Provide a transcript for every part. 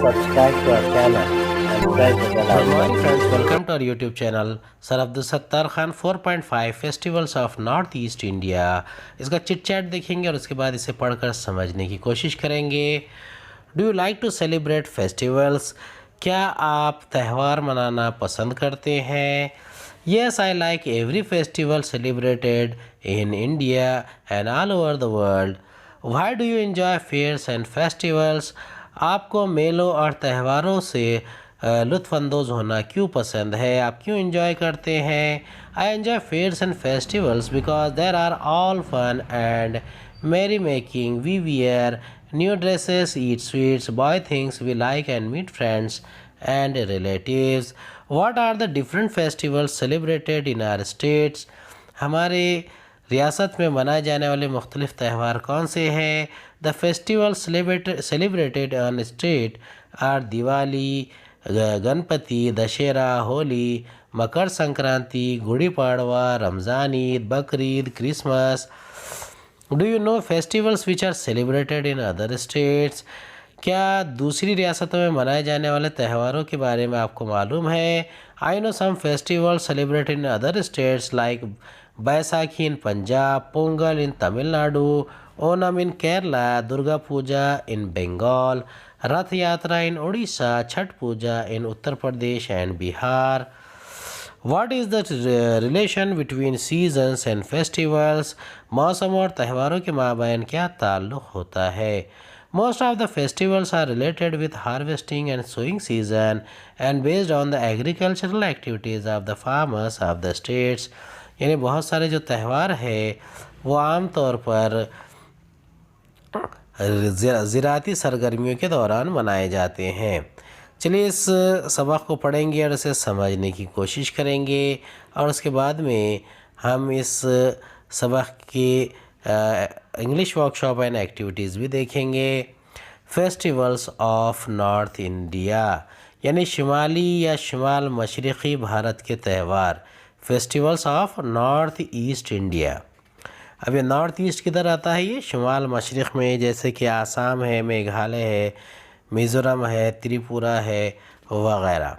subscribe to our channel and press the bell Good morning icon. friends, welcome to our YouTube channel sir Abdul Sattar Khan 4.5 festivals of north east India. इसका chit chat देखेंगे और उसके बाद इसे पढ़कर समझने की कोशिश करेंगे। Do you like to celebrate festivals? क्या आप त्यौहार मनाना पसंद करते हैं? Yes, I like every festival celebrated in India and all over the world. Why do you enjoy fairs and festivals? आपको मेलों और त्योहारों से लुत्फ़अंदोज़ होना क्यों पसंद है? आप क्यों एंजॉय करते हैं? I enjoy fairs and festivals because there are all fun and merry making. We wear new dresses, eat sweets, buy things we like and meet friends and relatives. What are the different festivals celebrated in our states? हमारे रियासत में मनाए जाने वाले मुख्तलिफ त्यौहार कौन से हैं? The festival celebrated on state are Diwali, Ganpati, Dussehra, Holi, Makar Sankranti, Gudi Padwa, Ramzan Eid, Bakrid, Christmas. Do you know festivals which are celebrated in other states? क्या दूसरी रियासतों में मनाए जाने वाले त्योहारों के बारे में आपको मालूम है? I know some festival celebrated in other states like Baisakhi in Punjab, Pongal in Tamil Nadu, Onam in Kerala, Durga Puja in Bengal, Rath Yatra in Orissa, Chhath Puja in Uttar Pradesh and Bihar. What is the relation between seasons and festivals? मौसम और त्योहारों के माबैन क्या ताल्लुक़ होता है? Most of the festivals are related with harvesting and sowing season and based on the agricultural activities of the farmers of the states. यानी बहुत सारे जो त्यौहार है वो आम तौर पर ज़राअती सरगर्मियों के दौरान मनाए जाते हैं। चलिए इस सबक को पढ़ेंगे और इसे समझने की कोशिश करेंगे और उसके बाद में हम इस सबक की इंग्लिश वर्कशॉप एंड एक्टिविटीज़ भी देखेंगे। फेस्टिवल्स ऑफ नॉर्थ इंडिया यानी शुमाली या शुमाल मशरक़ी भारत के त्यौहार। Festivals of north east India. अब ये नॉर्थ ईस्ट किधर आता है? ये शुमाल मशरक़ में, जैसे कि आसाम है, मेघालय है, मिज़ोरम है, त्रिपुरा है वगैरह।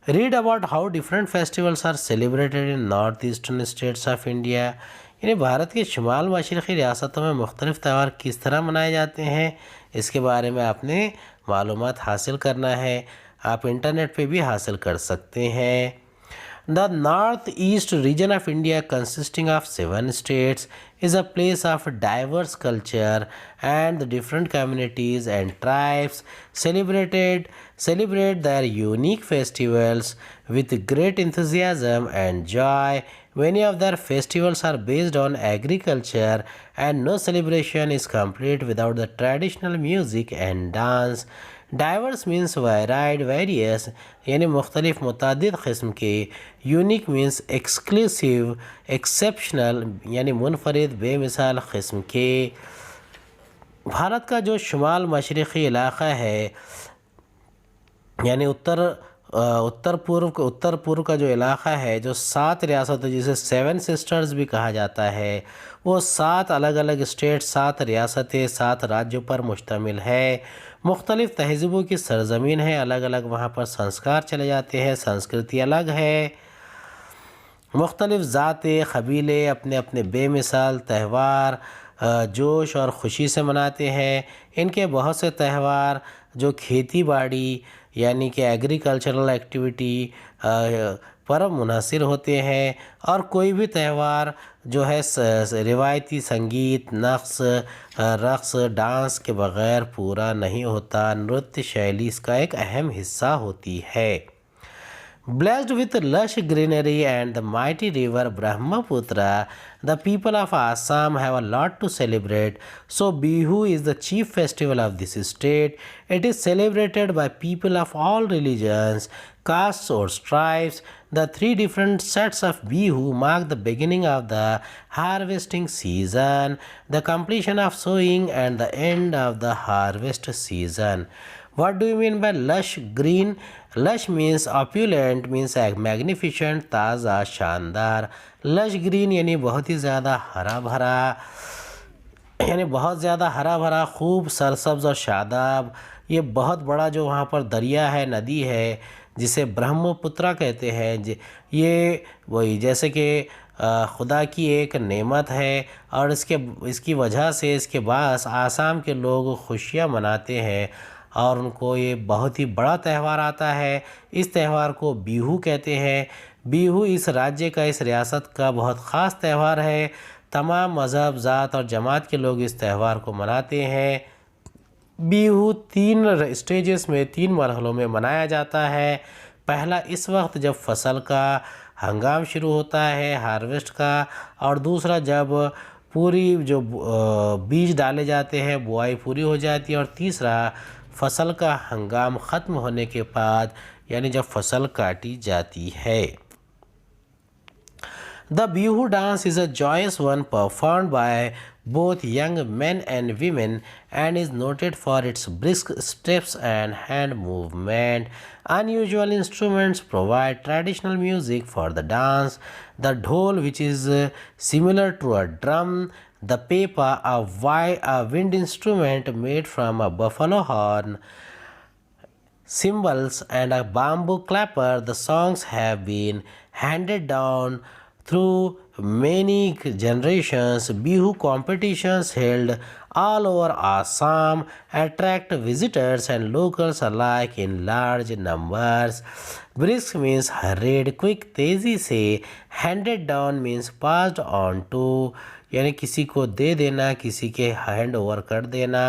Read about how different festivals are celebrated in north eastern states of India. यानी भारत के शुमाल मशरक़ी रियासतों में मुख्तलिफ़ त्यौहार किस तरह मनाए जाते हैं, इसके बारे में आपने मालूमात हासिल करना है। आप इंटरनेट पे भी हासिल कर सकते हैं। The northeast region of India, consisting of 7 states, is a place of diverse culture, and the different communities and tribes celebrate their unique festivals with great enthusiasm and joy. Many of their festivals are based on agriculture, and no celebration is complete without the traditional music and dance. Diverse means wired, various यानी मुख्तलिफ मुतअद्दिद क़िस्म के, unique means exclusive, exceptional यानी मुनफरिद बेमिसाल क़िस्म के। भारत का जो शुमाल मशरक़ी इलाक़ा है यानी उत्तर पूर्व का जो इलाक़ा है, जो 7 रियासतों जिसे 7 सिस्टर्स भी कहा जाता है, वो 7 अलग अलग स्टेट, 7 रियासतें, 7 राज्यों पर मुश्तमिल है। मुख्तलिफ़ तहज़ीबों की सरज़मीन है, अलग अलग वहाँ पर संस्कार चले जाते हैं, संस्कृति अलग है। मुख्तलिफ़ ज़ातें, क़बीले अपने अपने बेमिसाल त्यौहार जोश और ख़ुशी से मनाते हैं। इनके बहुत से त्यौहार जो खेती बाड़ी यानी कि एग्रीकल्चरल एक्टिविटी पर मुनहसर होते हैं, और कोई भी त्यौहार जो है रिवायती संगीत, नक्स, रक़्स, डांस के बग़ैर पूरा नहीं होता। नृत्य शैली इसका एक अहम हिस्सा होती है। Blessed with lush greenery and the mighty river Brahmaputra, the people of Assam have a lot to celebrate. So Bihu is the chief festival of this state. It is celebrated by people of all religions, castes or tribes. The 3 different sets of Bihu mark the beginning of the harvesting season, the completion of sowing and the end of the harvest season. What do you mean by lush green? Lush means opulent, means magnificent, ताज़ा, शानदार। lush green यानी बहुत ही ज़्यादा हरा भरा। यानी बहुत ज़्यादा हरा भरा, खूब सरसब्ज और शादाब। ये बहुत बड़ा जो वहाँ पर दरिया है, नदी है, जिसे ब्रह्मपुत्रा कहते हैं। ये वही जैसे कि खुदा की एक नेमत है, और इसकी वजह से इसके बाद आसाम के लोग खुशियाँ मनाते हैं, और उनको ये बहुत ही बड़ा त्यौहार आता है। इस त्यौहार को बिहू कहते हैं। बिहू इस राज्य का, इस रियासत का बहुत ख़ास त्यौहार है। तमाम मज़हब, ज़ात और जमात के लोग इस त्यौहार को मनाते हैं। बिहू 3 स्टेजेस में, 3 मरहलों में मनाया जाता है। पहला इस वक्त जब फसल का हंगाम शुरू होता है, हार्वेस्ट का, और दूसरा जब पूरी जो बीज डाले जाते हैं, बुआई पूरी हो जाती है, और तीसरा फसल का हंगाम ख़त्म होने के बाद, यानी जब फसल काटी जाती है। The Bihu dance is a joyous one performed by both young men and women, and is noted for its brisk steps and hand movement. Unusual instruments provide traditional music for the dance. The dhol, which is similar to a drum, the pepa, a wind instrument made from a buffalo horn, cymbals, and a bamboo clapper. The songs have been handed down through many generations. Bihu competitions held all over Assam attract visitors and locals alike in large numbers. Brisk means hurried, quick, तेजी से. Handed down means passed on to, यानी किसी को दे देना, किसी के hand over कर देना।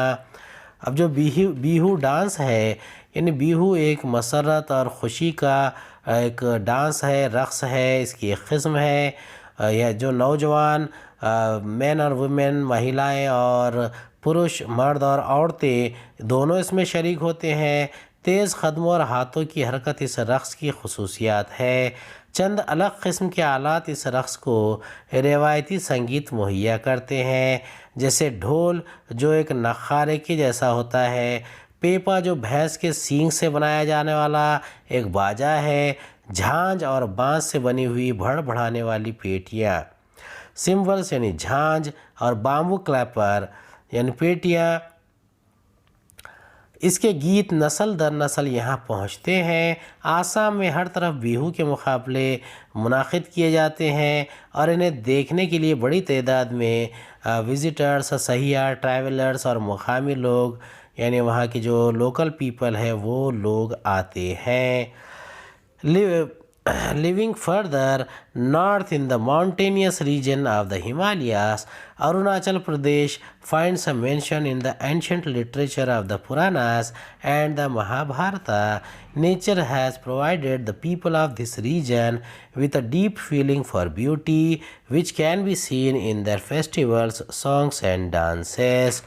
अब जो बिहू डांस है, यानी बिहू एक मसरत और ख़ुशी का एक डांस है, रक़्स है, इसकी एक किस्म है। यह जो नौजवान मेन और वुमेन, महिलाएं और पुरुष, मर्द और औरतें दोनों इसमें शरीक होते हैं। तेज़ कदमों और हाथों की हरकत इस रक़्स की खसूसियात है। चंद अलग किस्म के आलात इस रक़्स को रिवायती संगीत मुहैया करते हैं, जैसे ढोल जो एक नखारे के जैसा होता है, पेपा जो भैंस के सींग से बनाया जाने वाला एक बाजा है, झांझ और बांस से बनी हुई भड़बड़ाने वाली पेटियाँ, सिम्बल्स यानी झांझ, और बाम्बू क्लैपर यानी पेटियाँ। इसके गीत नस्ल दर नस्ल यहाँ पहुँचते हैं। आसाम में हर तरफ बिहू के मुकाबले मुनाकिद किए जाते हैं, और इन्हें देखने के लिए बड़ी तादाद में विज़िटर्स, सयाह, ट्रैवलर्स और मुकामी लोग, यानी वहाँ की जो लोकल पीपल है, वो लोग आते हैं। Living further north in the mountainous region of the Himalayas, Arunachal Pradesh finds a mention in the ancient literature of the Puranas and the Mahabharata. Nature has provided the people of this region with a deep feeling for beauty, which can be seen in their festivals, songs and dances.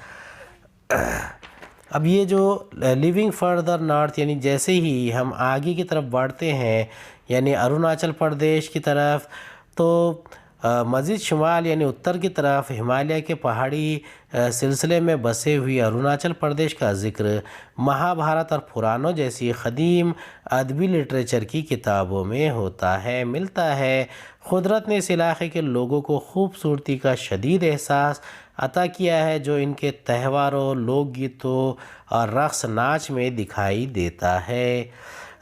अब ये जो living further north, यानी जैसे ही हम आगे की तरफ बढ़ते हैं, यानी अरुणाचल प्रदेश की तरफ, तो मज़ीद शुमाल यानी उत्तर की तरफ हिमालय के पहाड़ी सिलसिले में बसे हुई अरुणाचल प्रदेश का ज़िक्र महाभारत और पुराणों जैसी क़दीम अदबी लिटरेचर की किताबों में होता है, मिलता है। कुदरत ने इस इलाक़े के लोगों को खूबसूरती का शदीद एहसास अता किया है, जो इनके त्योहारों, लोकगीतों और रक़्स नाच में दिखाई देता है।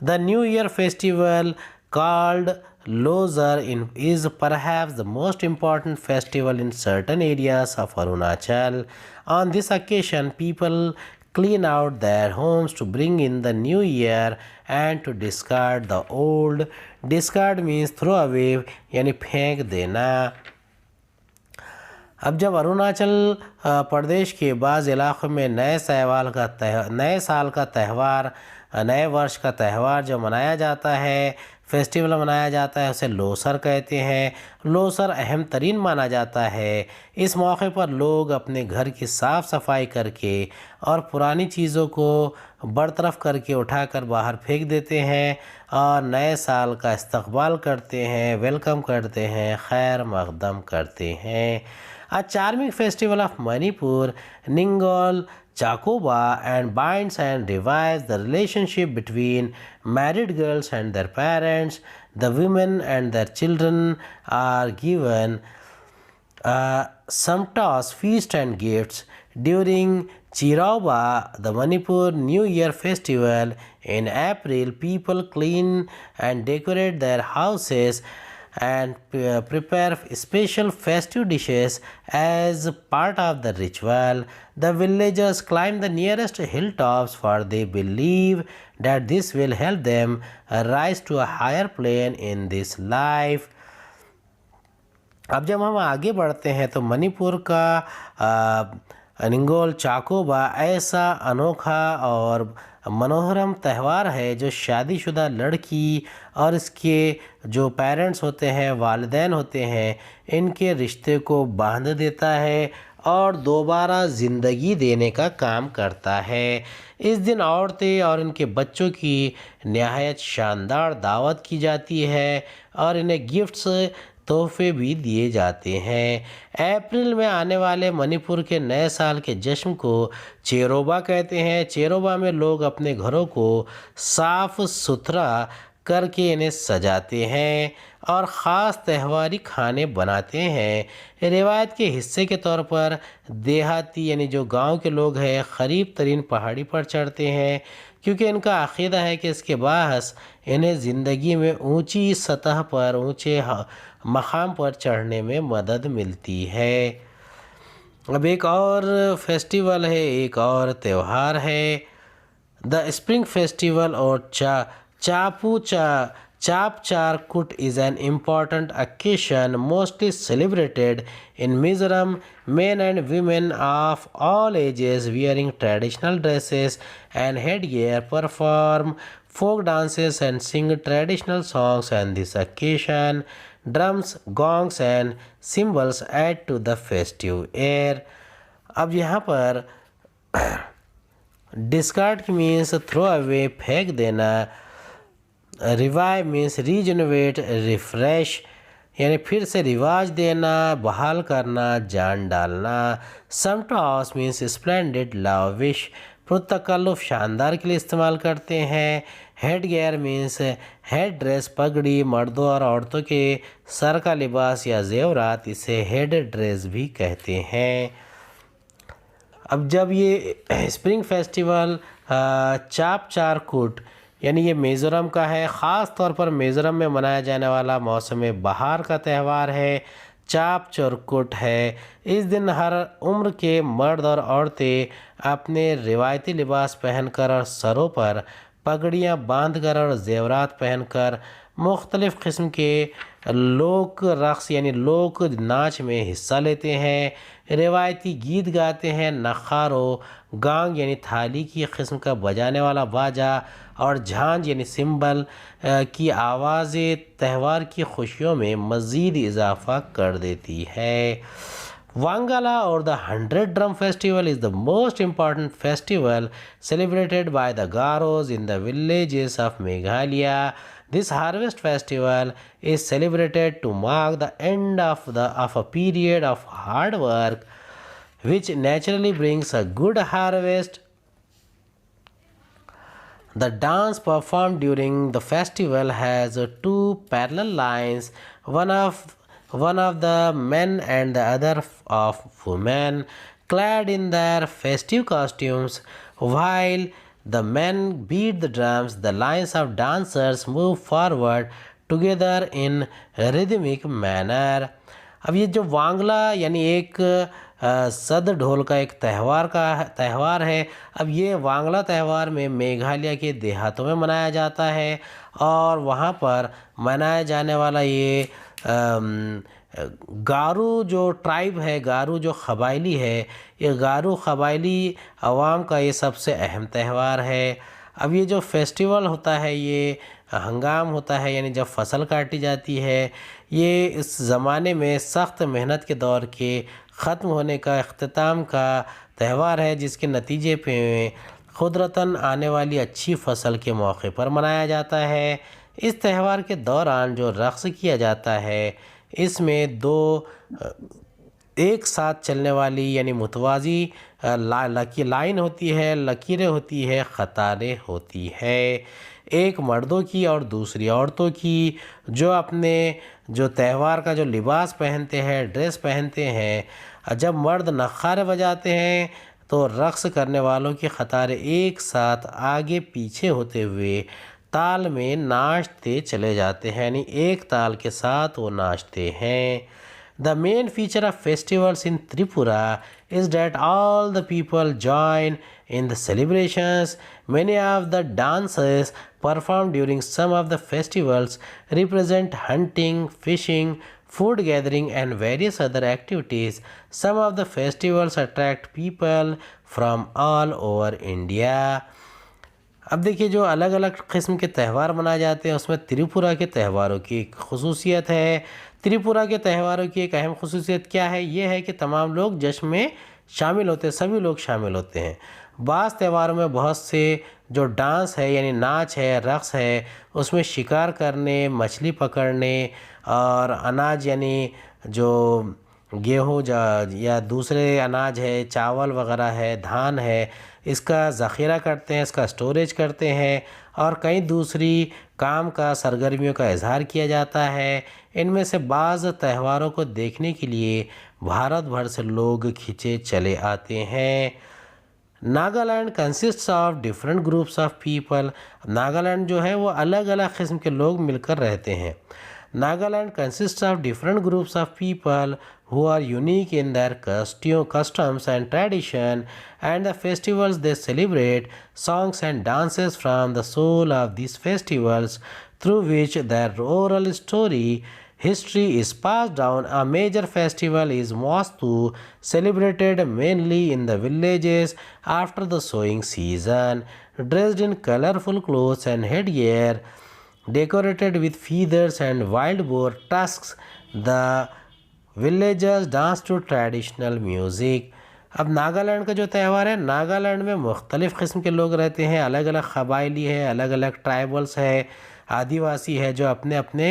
The new year festival called Losar is perhaps the most important festival in certain areas of Arunachal. On this occasion, people clean out their homes to bring in the new year and to discard the old. Discard means throw away, यानी फेंक देना। अब जब अरुणाचल प्रदेश के बाज़ इलाक़ों में नए साल का त्यौहार, नए वर्ष का त्यौहार जो मनाया जाता है, फेस्टिवल मनाया जाता है, उसे लोसर कहते हैं। लोसर अहम तरीन माना जाता है। इस मौके पर लोग अपने घर की साफ़ सफाई करके और पुरानी चीज़ों को बरतरफ करके उठाकर बाहर फेंक देते हैं और नए साल का इस्तकबाल करते हैं, वेलकम करते हैं, खैर मक़दम करते हैं। A charming festival of Manipur, Ningal Chakoba, and binds and revives the relationship between married girls and their parents. The women and their children are given some toss, feast and gifts during Chirauba, the Manipur New Year festival. In April, people clean and decorate their houses and prepare special festive dishes as part of the ritual. The villagers climb the nearest hilltops, for they believe that this will help them rise to a higher plane in this life. अब जब हम आगे बढ़ते हैं तो मणिपुर का निंगोल चाकोबा ऐसा अनोखा और मनोहरम त्यौहार है जो शादीशुदा लड़की और इसके जो पेरेंट्स होते हैं, वालिदैन होते हैं, इनके रिश्ते को बांध देता है और दोबारा ज़िंदगी देने का काम करता है। इस दिन औरतें और इनके बच्चों की नहायत शानदार दावत की जाती है और इन्हें गिफ्ट्स तोहफे भी दिए जाते हैं। अप्रैल में आने वाले मणिपुर के नए साल के जश्न को चेरोबा कहते हैं। चेरोबा में लोग अपने घरों को साफ सुथरा करके इन्हें सजाते हैं और ख़ास त्यौहारी खाने बनाते हैं। रिवायत के हिस्से के तौर पर देहाती यानी जो गांव के लोग हैं करीब तरीन पहाड़ी पर चढ़ते हैं, क्योंकि इनका अक़ीदा है कि इसके बाहस इन्हें ज़िंदगी में ऊंची सतह पर, ऊंचे मकाम पर चढ़ने में मदद मिलती है। अब एक और फेस्टिवल है, एक और त्यौहार है, द स्प्रिंग फेस्टिवल और Chapchar Kut is an important occasion mostly celebrated in Mizoram. Men and women of all ages wearing traditional dresses and headgear perform folk dances and sing traditional songs on this occasion. Drums, gongs and cymbals add to the festive air. अब यहाँ पर discard means throw away, फेंक देना। Revive means रीजनोवेट, refresh यानी फिर से रिवाज देना, बहाल करना, जान डालना। समटॉस मीन्स स्प्लेंडेड, लाविश, पुरतकल्लुफ़, शानदार के लिए इस्तेमाल करते हैं। Head gear means head dress, पगड़ी, मर्दों और औरतों के सर का लिबास या जेवरात, इसे हेड ड्रेस भी कहते हैं। अब जब ये स्प्रिंग फेस्टिवल चापचार कुट यानी ये मिज़ोरम का है, ख़ास तौर पर मिज़ोरम में मनाया जाने वाला मौसम बहार का त्यौहार है, चापचरकुट है। इस दिन हर उम्र के मर्द और औरतें अपने रिवायती लिबास पहनकर और सरों पर पगड़ियाँ बांधकर और जेवरात पहनकर मुख्तलिफ़ किस्म के लोक रक़्स यानी लोक नाच में हिस्सा लेते हैं। रिवायती गीत गाते हैं। नखारो, गांग यानी थाली की किस्म का बजाने वाला बाजा और झांझ यानी सिंबल की आवाज़ें त्यौहार की खुशियों में मज़ीद इजाफ़ा कर देती है। Wangala or the 100 Drum Festival is the most important festival celebrated by the Garos in the villages of Meghalaya. This harvest festival is celebrated to mark the end of a period of hard work, which naturally brings a good harvest. The dance performed during the festival has two parallel lines, one of the men and the other of women, clad in their festive costumes. While the men beat the drums, the lines of dancers move forward together in rhythmic manner. अब ये जो वांगला यानी एक सद ढोल का एक त्यौहार है। अब ये वांगला त्यौहार में मेघालय के देहातों में मनाया जाता है और वहाँ पर मनाया जाने वाला ये गारो जो ट्राइब है, गारो जो क़बायली है, ये गारो क़बायली अवाम का ये सबसे अहम त्यौहार है। अब ये जो फेस्टिवल होता है ये हंगाम होता है यानी जब फसल काटी जाती है। ये इस ज़माने में सख्त मेहनत के दौर के ख़त्म होने का अख्तिताम का त्यौहार है, जिसके नतीजे पे क़ुदरतन आने वाली अच्छी फसल के मौके पर मनाया जाता है। इस त्यौहार के दौरान जो रक़्स किया जाता है इसमें दो एक साथ चलने वाली यानी मुतवाज़ी लाइन होती है, लकीरें होती है, कतारें होती है, एक मर्दों की और दूसरी औरतों की, जो अपने जो त्यौहार का जो लिबास पहनते हैं, ड्रेस पहनते हैं। जब मर्द नख़ारे बजाते हैं तो रक़्स करने वालों की कतारें एक साथ आगे पीछे होते हुए ताल में नाचते चले जाते हैं, यानी एक ताल के साथ वो नाचते हैं। The main feature of festivals in Tripura is that all the people join in the celebrations. Many of the dances performed during some of the festivals represent hunting, fishing, food gathering, and various other activities. Some of the festivals attract people from all over India. अब देखिए, जो अलग अलग किस्म के त्यौहार मनाए जाते हैं उसमें त्रिपुरा के त्यौहारों की एक खसूसियत है। त्रिपुरा के त्यौहारों की एक अहम खसूसियत क्या है? ये है कि तमाम लोग जश्न में शामिल होते हैं, सभी लोग शामिल होते हैं। बाज़ त्योहारों में बहुत से जो डांस है यानी नाच है, रक़्स है, उसमें शिकार करने, मछली पकड़ने और अनाज यानी जो गेहूँ या दूसरे अनाज है, चावल वगैरह है, धान है, इसका ज़ख़ीरा करते हैं, इसका स्टोरेज करते हैं और कई दूसरी काम का सरगर्मियों का इजहार किया जाता है। इनमें से बाज़ त्योहारों को देखने के लिए भारत भर से लोग खिंचे चले आते हैं। Nagaland consists of different groups of people. Nagaland जो है वो अलग अलग किस्म के लोग मिलकर रहते हैं। Nagaland consists of different groups of people who are unique in their customs and tradition and the festivals they celebrate. Songs and dances from the soul of these festivals through which their oral history is passed down. A major festival is Mostu, celebrated mainly in the villages after the sowing season. Dressed in colorful clothes and headgear, decorated with feathers and wild boar tusks, the villagers dance to traditional music. अब नागालैंड का जो त्यौहार है, नागालैंड में मुख्तलिफ़ किस्म के लोग रहते हैं, अलग अलग क़बाइली है, अलग अलग ट्राइबल्स है, आदिवासी है, जो अपने अपने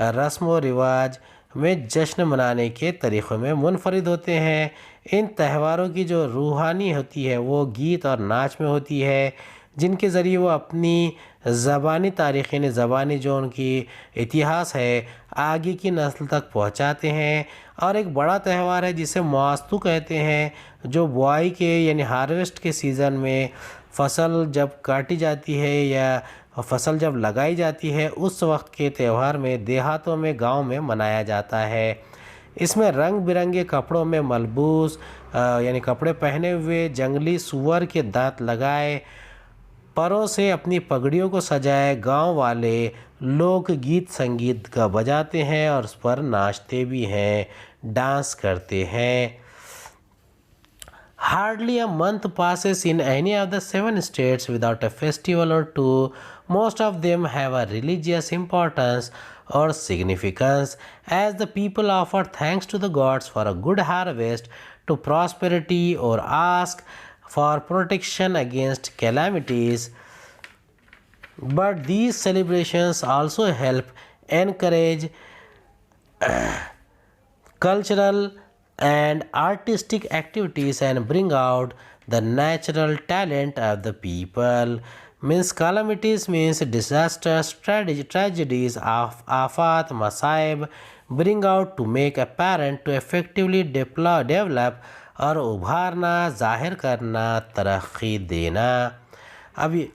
रस्म व रिवाज में जश्न मनाने के तरीक़ों में मुनफरिद होते हैं। इन त्यौहारों की जो रूहानी होती है वो गीत और नाच में होती है, जिनके ज़रिए वो अपनी ज़बानी तारीख़ यानी ज़बानी जो उनकी इतिहास है आगे की नस्ल तक पहुंचाते हैं। और एक बड़ा त्यौहार है जिसे मास्तू कहते हैं, जो बुआई के यानी हार्वेस्ट के सीज़न में फसल जब काटी जाती है या फसल जब लगाई जाती है उस वक्त के त्यौहार में देहातों में, गांव में मनाया जाता है। इसमें रंग बिरंगे कपड़ों में मलबूस यानी कपड़े पहने हुए, जंगली सूअर के दांत लगाए, परों से अपनी पगड़ियों को सजाए गांव वाले लोक गीत संगीत का बजाते हैं और उस पर नाचते भी हैं, डांस करते हैं। Hardly a month passes in any of the 7 states without a festival or two. Most of them have a religious importance or significance, as the people offer thanks to the gods for a good harvest, to prosperity, or ask for protection against calamities. But these celebrations also help encourage cultural and artistic activities and bring out the natural talent of the people. Means calamities means disasters, tragedies, afat, masaib, bring out to make apparent, to effectively develop और उभारना, जाहिर करना, तरक्की देना। अभी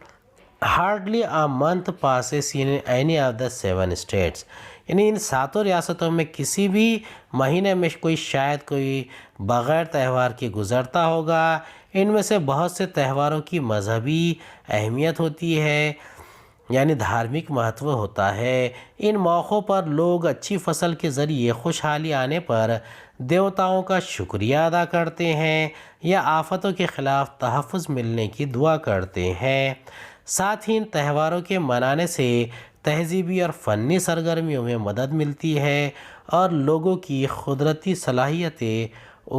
hardly a month passes in any of the 7 states, यानी इन 7 रियासतों में किसी भी महीने में शायद कोई बग़ैर त्यौहार के गुज़रता होगा। इनमें से बहुत से त्यौहारों की मजहबी अहमियत होती है, यानी धार्मिक महत्व होता है। इन मौक़ों पर लोग अच्छी फसल के ज़रिए खुशहाली आने पर देवताओं का शुक्रिया अदा करते हैं या आफतों के ख़िलाफ़ तहफ़्फ़ुज़ मिलने की दुआ करते हैं। साथ ही इन त्यौहारों के मनाने से तहज़ीबी और फ़नी सरगर्मियों में मदद मिलती है और लोगों की क़ुदरती सलाहियतें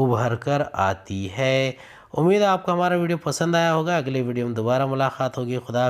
उभर कर आती है। उम्मीद है आपको हमारा वीडियो पसंद आया होगा। अगले वीडियो में दोबारा मुलाकात होगी। खुदा